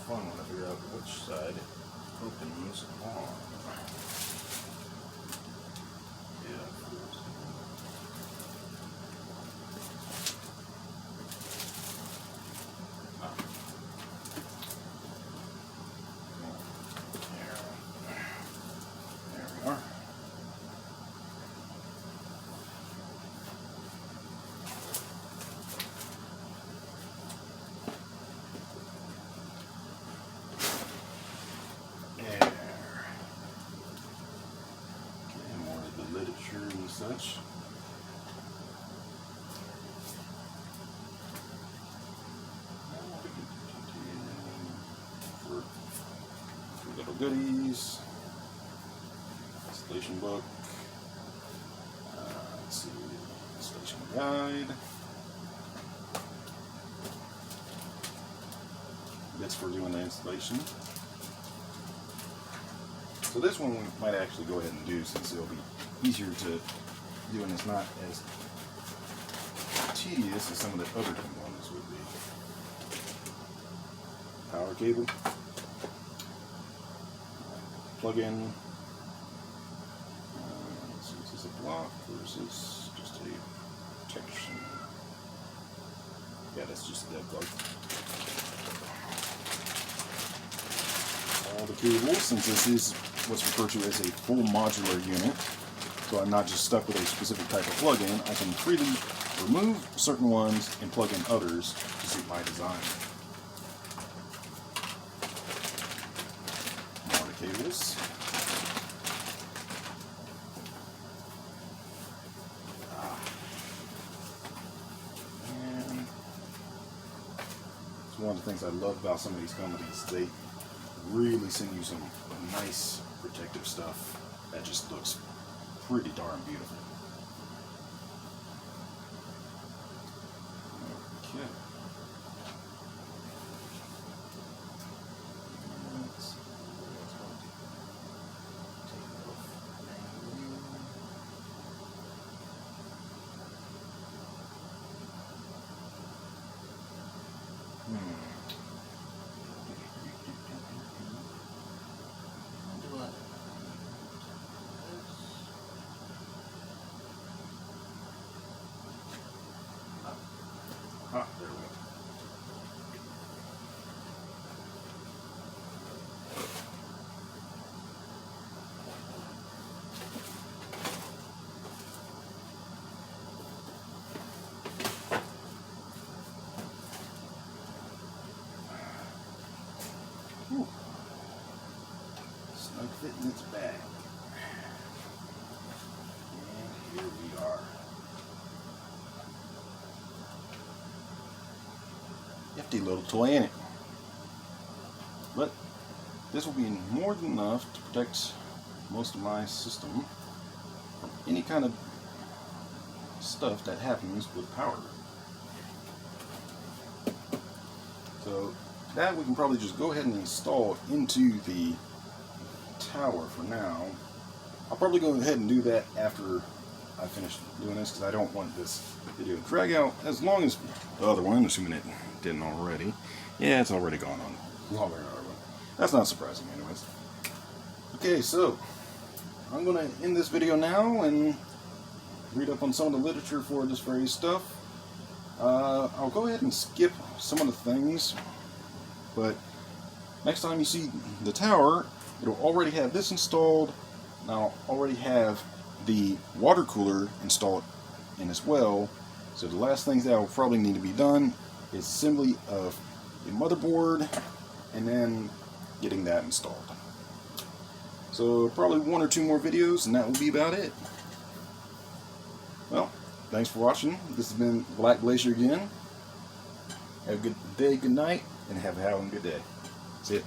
fun when I figure out which side opens on. Yeah, of course. Ah. There we are. Literature and such. For little goodies, installation book, let's see, installation guide, bits for doing the installation. So this one we might actually go ahead and do, since it'll be easier to do and it's not as tedious as some of the other components would be. Power cable, plug-in. Let's see, is this a block or is this just a protection? Yeah, that's just a dead plug. All the cables, since this is what's referred to as a full modular unit, so I'm not just stuck with a specific type of plug-in. I can freely remove certain ones and plug in others to suit my design. More cables. And it's one of the things I love about some of these companies. They really send you some nice protective stuff that just looks pretty darn beautiful. Okay. Ah, there we go. Whew. Snug fit in its bag. And here we are. Hefty little toy in it, but this will be more than enough to protect most of my system from any kind of stuff that happens with power. So that we can probably just go ahead and install into the tower for now. I'll probably go ahead and do that after I finish doing this, because I don't want this video to drag out as long as the other one, assuming it didn't already. Yeah, it's already gone on longer than the other one. That's not surprising anyways. Okay, so I'm going to end this video now and read up on some of the literature for this very stuff. I'll go ahead and skip some of the things, but next time you see the tower, it'll already have this installed, and I'll already have the water cooler installed in as well. So the last things that will probably need to be done is assembly of the motherboard and then getting that installed. So probably 1 or 2 more videos and that will be about it. Well, thanks for watching. This has been Black Glacier again. Have a good day, good night, and have a good day. See ya.